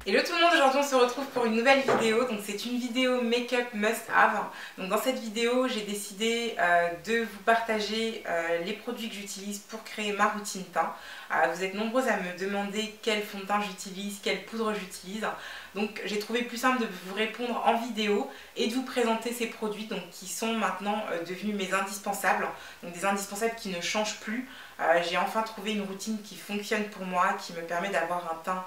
Hello tout le monde, aujourd'hui on se retrouve pour une nouvelle vidéo. Donc c'est une vidéo make-up must have. Donc dans cette vidéo j'ai décidé de vous partager les produits que j'utilise pour créer ma routine teint. Vous êtes nombreux à me demander quel fond de teint j'utilise, quelle poudre j'utilise. Donc j'ai trouvé plus simple de vous répondre en vidéo et de vous présenter ces produits donc, qui sont maintenant devenus mes indispensables. Donc des indispensables qui ne changent plus. J'ai enfin trouvé une routine qui fonctionne pour moi, qui me permet d'avoir un teint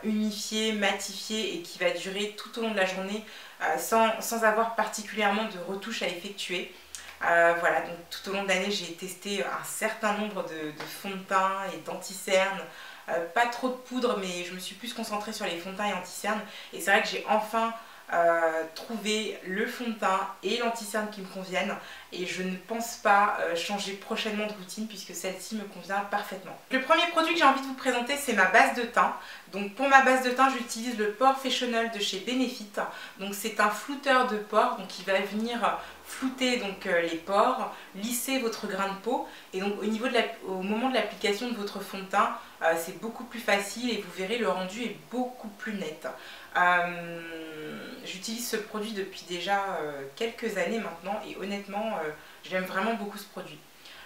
unifié, matifié et qui va durer tout au long de la journée sans avoir particulièrement de retouches à effectuer. Voilà, donc tout au long de l'année j'ai testé un certain nombre de fonds de teint et d'anti-cernes. Pas trop de poudre, mais je me suis plus concentrée sur les fonds de teint et anti-cernes. Et c'est vrai que j'ai enfin trouvé le fond de teint et l'anti-cerne qui me conviennent, et je ne pense pas changer prochainement de routine puisque celle-ci me convient parfaitement. Le premier produit que j'ai envie de vous présenter, c'est ma base de teint. Donc pour ma base de teint, j'utilise le Porefessional de chez Benefit. Donc c'est un flouteur de pores, donc il va venir flouter donc, les pores, lisser votre grain de peau, et donc au moment de l'application de votre fond de teint, c'est beaucoup plus facile et vous verrez le rendu est beaucoup plus net. J'utilise ce produit depuis déjà quelques années maintenant et honnêtement j'aime vraiment beaucoup ce produit.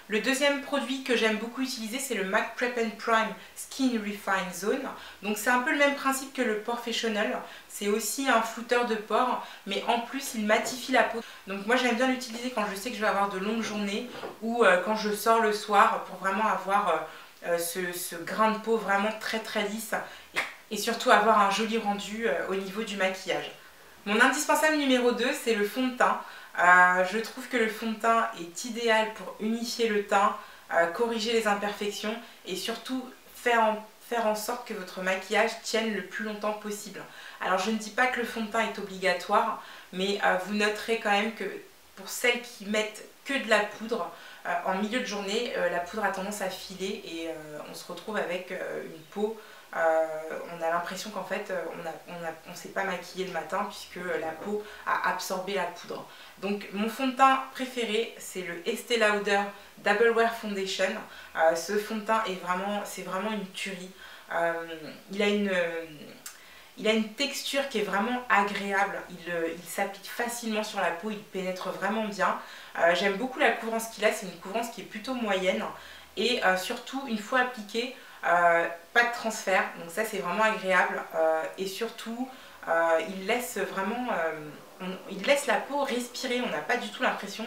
Le deuxième produit que j'aime beaucoup utiliser, c'est le MAC Prep and Prime Skin Refine Zone. Donc c'est un peu le même principe que le Porefessional. C'est aussi un flouteur de pores, mais en plus il matifie la peau. Donc moi j'aime bien l'utiliser quand je sais que je vais avoir de longues journées ou quand je sors le soir pour vraiment avoir ce grain de peau vraiment très lisse et surtout avoir un joli rendu au niveau du maquillage. Mon indispensable numéro 2, c'est le fond de teint. Je trouve que le fond de teint est idéal pour unifier le teint, corriger les imperfections et surtout faire en sorte que votre maquillage tienne le plus longtemps possible. Alors je ne dis pas que le fond de teint est obligatoire, mais vous noterez quand même que pour celles qui mettent que de la poudre, en milieu de journée, la poudre a tendance à filer et on se retrouve avec une peau. On a l'impression qu'en fait on ne s'est pas maquillé le matin puisque la peau a absorbé la poudre. Donc mon fond de teint préféré, c'est le Estée Lauder Double Wear Foundation. Ce fond de teint c'est vraiment une tuerie. Il a une texture qui est vraiment agréable, il s'applique facilement sur la peau, il pénètre vraiment bien. J'aime beaucoup la couvrance qu'il a, c'est une couvrance qui est plutôt moyenne et surtout une fois appliqué, pas de transfert, donc ça c'est vraiment agréable et surtout il laisse vraiment il laisse la peau respirer, on n'a pas du tout l'impression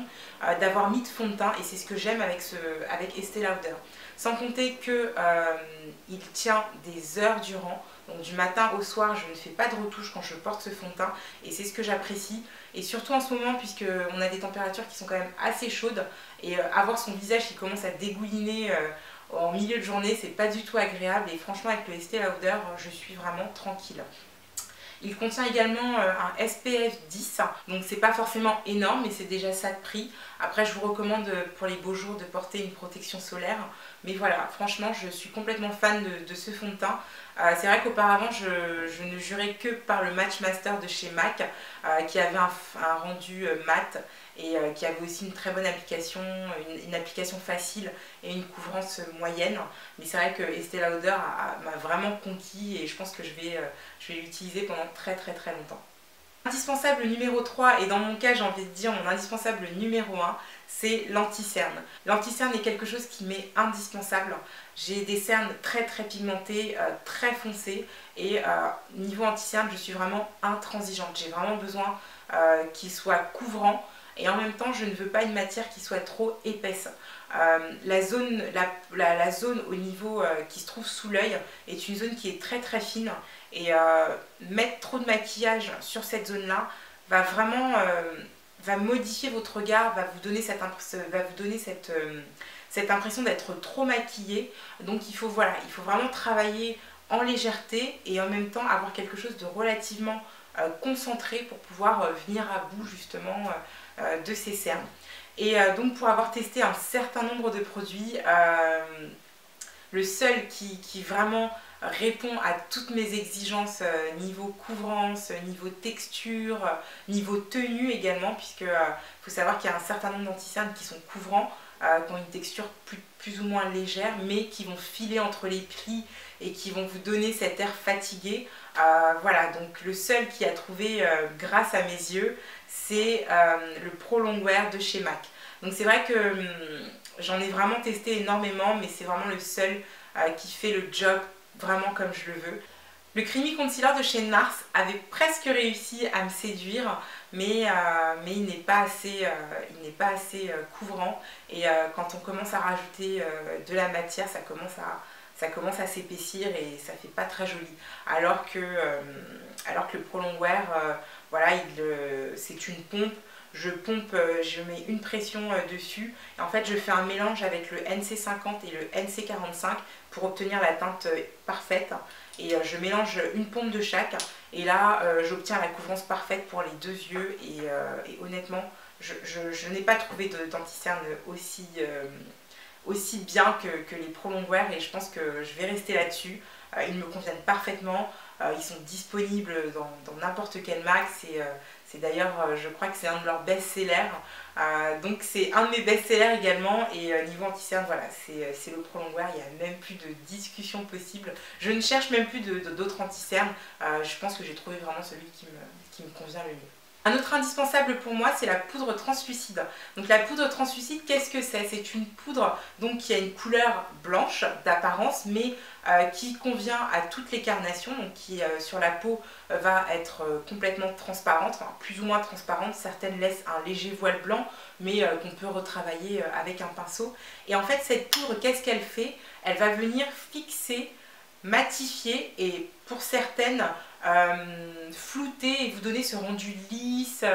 d'avoir mis de fond de teint et c'est ce que j'aime avec Estée Lauder. Sans compter qu'il tient des heures durant, donc du matin au soir je ne fais pas de retouche quand je porte ce fond de teint et c'est ce que j'apprécie. Et surtout en ce moment puisqu'on a des températures qui sont quand même assez chaudes et avoir son visage qui commence à dégouliner en milieu de journée, c'est pas du tout agréable et franchement avec le Estée Lauder je suis vraiment tranquille. Il contient également un SPF 10, donc c'est pas forcément énorme mais c'est déjà ça de prix. Après je vous recommande pour les beaux jours de porter une protection solaire, mais voilà, franchement je suis complètement fan de ce fond de teint. C'est vrai qu'auparavant je ne jurais que par le Match Master de chez MAC qui avait un rendu mat et qui avait aussi une très bonne application, une application facile et une couvrance moyenne. Mais c'est vrai que Estée Lauder m'a vraiment conquis et je pense que je vais l'utiliser pendant très longtemps. Indispensable numéro 3, et dans mon cas j'ai envie de dire mon indispensable numéro 1, c'est l'anti-cerne. L'anti-cerne est quelque chose qui m'est indispensable. J'ai des cernes très pigmentées, très foncées et niveau anti-cerne je suis vraiment intransigeante. J'ai vraiment besoin qu'il soit couvrant et en même temps je ne veux pas une matière qui soit trop épaisse. La zone au niveau qui se trouve sous l'œil est une zone qui est très fine et mettre trop de maquillage sur cette zone là va vraiment va modifier votre regard, va vous donner cette impression d'être trop maquillé. Donc il faut vraiment travailler en légèreté et en même temps avoir quelque chose de relativement concentré pour pouvoir venir à bout justement de ces cernes. Et donc pour avoir testé un certain nombre de produits, le seul qui vraiment répond à toutes mes exigences niveau couvrance, niveau texture, niveau tenue également, puisque faut savoir qu'il y a un certain nombre d'anti-cernes qui sont couvrants, qui ont une texture plus ou moins légère, mais qui vont filer entre les plis et qui vont vous donner cet air fatigué. Voilà, donc le seul qui a trouvé grâce à mes yeux, c'est le Pro Longwear de chez MAC. Donc c'est vrai que j'en ai vraiment testé énormément, mais c'est vraiment le seul qui fait le job vraiment comme je le veux. Le Creamy Concealer de chez NARS avait presque réussi à me séduire, mais il n'est pas assez, couvrant. Et quand on commence à rajouter de la matière, ça commence à s'épaissir et ça fait pas très joli. Alors que le Pro Longwear, voilà, c'est une pompe. Je pompe, je mets une pression dessus et en fait je fais un mélange avec le NC50 et le NC45 pour obtenir la teinte parfaite. Et je mélange une pompe de chaque et là j'obtiens la couvrance parfaite pour les deux yeux et honnêtement je n'ai pas trouvé d'anti-cerne aussi bien que les Pro Longwear et je pense que je vais rester là-dessus. Ils me conviennent parfaitement, ils sont disponibles dans n'importe quel MAC, c'est d'ailleurs, je crois que c'est un de leurs best-sellers, donc c'est un de mes best-sellers également et niveau anti-cerne, voilà, c'est le Pro Longwear, il n'y a même plus de discussion possible, je ne cherche même plus d'autres anti-cernes, je pense que j'ai trouvé vraiment celui qui me convient le mieux. Un autre indispensable pour moi, c'est la poudre translucide. Donc la poudre translucide, qu'est-ce que c'est? C'est une poudre donc, qui a une couleur blanche d'apparence, mais qui convient à toutes les carnations, donc qui sur la peau va être complètement transparente, enfin, plus ou moins transparente. Certaines laissent un léger voile blanc, mais qu'on peut retravailler avec un pinceau. Et en fait, cette poudre, qu'est-ce qu'elle fait? Elle va venir fixer, matifier et pour certaines flouter et vous donner ce rendu lisse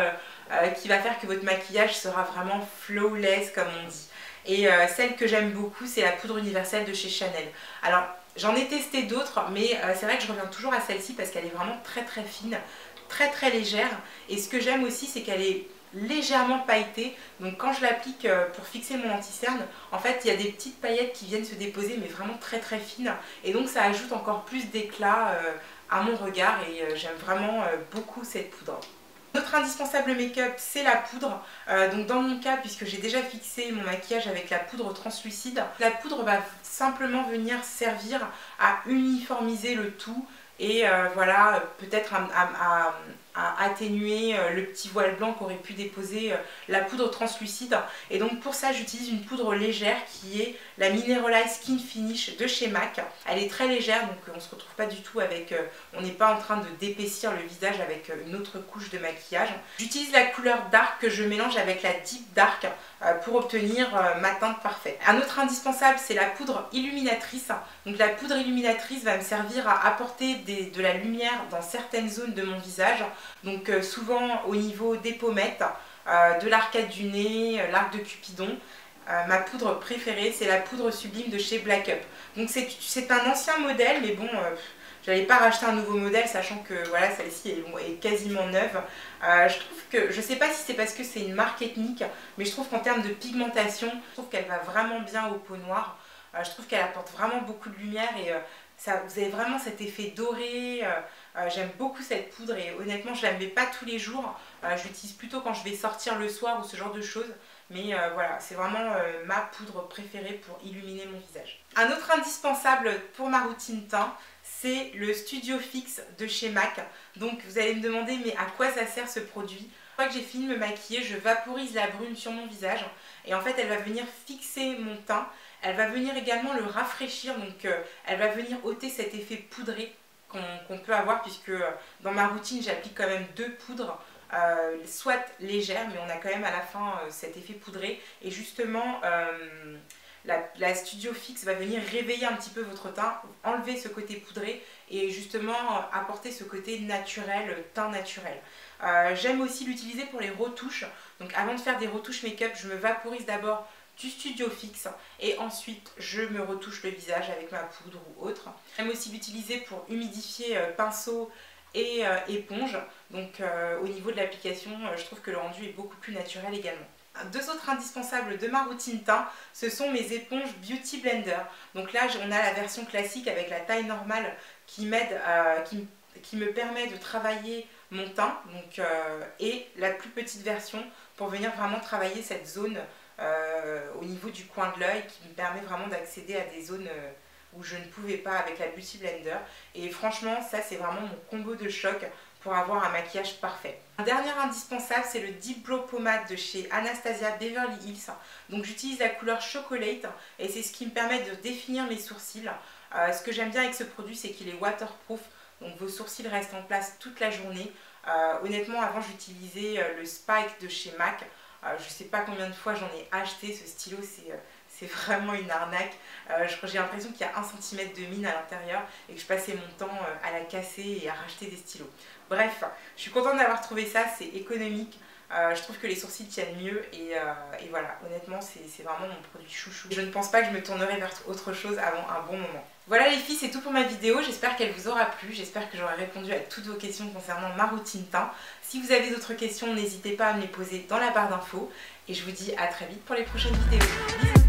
qui va faire que votre maquillage sera vraiment flawless comme on dit. Et celle que j'aime beaucoup, c'est la poudre universelle de chez Chanel. Alors j'en ai testé d'autres, mais c'est vrai que je reviens toujours à celle-ci parce qu'elle est vraiment très très fine, très légère. Et ce que j'aime aussi, c'est qu'elle est légèrement pailletée, donc quand je l'applique pour fixer mon anti-cerne, en fait il y a des petites paillettes qui viennent se déposer mais vraiment très fines et donc ça ajoute encore plus d'éclat à mon regard et j'aime vraiment beaucoup cette poudre. Notre indispensable make-up, c'est la poudre. Donc dans mon cas, puisque j'ai déjà fixé mon maquillage avec la poudre translucide, la poudre va simplement venir servir à uniformiser le tout et voilà, peut-être à atténuer le petit voile blanc qu'aurait pu déposer la poudre translucide. Et donc pour ça, j'utilise une poudre légère qui est la Mineralize Skin Finish de chez MAC. Elle est très légère, donc on ne se retrouve pas du tout avec... on n'est pas en train de d'épaissir le visage avec une autre couche de maquillage. J'utilise la couleur Dark que je mélange avec la Deep Dark pour obtenir ma teinte parfaite. Un autre indispensable, c'est la poudre illuminatrice. Donc la poudre illuminatrice va me servir à apporter de la lumière dans certaines zones de mon visage. Donc souvent au niveau des pommettes, de l'arcade du nez, l'arc de Cupidon. Ma poudre préférée, c'est la poudre sublime de chez Black Up. Donc c'est un ancien modèle, mais bon... j'allais pas racheter un nouveau modèle sachant que voilà, celle-ci est quasiment neuve. Je trouve que, je sais pas si c'est parce que c'est une marque ethnique, mais je trouve qu'en termes de pigmentation, je trouve qu'elle va vraiment bien aux peaux noires. Je trouve qu'elle apporte vraiment beaucoup de lumière et vous avez vraiment cet effet doré. J'aime beaucoup cette poudre et honnêtement je la mets pas tous les jours. Je l'utilise plutôt quand je vais sortir le soir ou ce genre de choses. Mais voilà, c'est vraiment ma poudre préférée pour illuminer mon visage. Un autre indispensable pour ma routine teint, c'est le Studio Fix de chez MAC. Donc vous allez me demander mais à quoi ça sert ce produit? Une fois que j'ai fini de me maquiller, je vaporise la brume sur mon visage et en fait elle va venir fixer mon teint. Elle va venir également le rafraîchir, donc elle va venir ôter cet effet poudré qu'on peut avoir puisque dans ma routine j'applique quand même deux poudres. Soit légère mais on a quand même à la fin cet effet poudré et justement la Studio Fix va venir réveiller un petit peu votre teint, enlever ce côté poudré et justement apporter ce côté naturel, teint naturel. J'aime aussi l'utiliser pour les retouches, donc avant de faire des retouches make-up je me vaporise d'abord du Studio Fix et ensuite je me retouche le visage avec ma poudre ou autre. J'aime aussi l'utiliser pour humidifier pinceau et éponge, donc au niveau de l'application je trouve que le rendu est beaucoup plus naturel également. Deux autres indispensables de ma routine teint, ce sont mes éponges Beauty Blender. Donc là on a la version classique avec la taille normale qui m'aide, qui me permet de travailler mon teint, donc, et la plus petite version pour venir vraiment travailler cette zone au niveau du coin de l'œil qui me permet vraiment d'accéder à des zones où je ne pouvais pas avec la Beauty Blender. Et franchement, ça c'est vraiment mon combo de choc pour avoir un maquillage parfait. Un dernier indispensable, c'est le Deep Brow Pomade de chez Anastasia Beverly Hills. Donc j'utilise la couleur Chocolate et c'est ce qui me permet de définir mes sourcils. Ce que j'aime bien avec ce produit, c'est qu'il est waterproof, donc vos sourcils restent en place toute la journée. Honnêtement, avant j'utilisais le Spike de chez MAC. Je ne sais pas combien de fois j'en ai acheté, ce stylo c'est vraiment une arnaque. J'ai l'impression qu'il y a 1 cm de mine à l'intérieur et que je passais mon temps à la casser et à racheter des stylos. Bref, je suis contente d'avoir trouvé ça, c'est économique. Je trouve que les sourcils tiennent mieux et voilà, honnêtement c'est vraiment mon produit chouchou. Je ne pense pas que je me tournerai vers autre chose avant un bon moment. Voilà les filles, c'est tout pour ma vidéo, j'espère qu'elle vous aura plu, j'espère que j'aurai répondu à toutes vos questions concernant ma routine teint. Si vous avez d'autres questions, n'hésitez pas à me les poser dans la barre d'infos et je vous dis à très vite pour les prochaines vidéos. Bisous.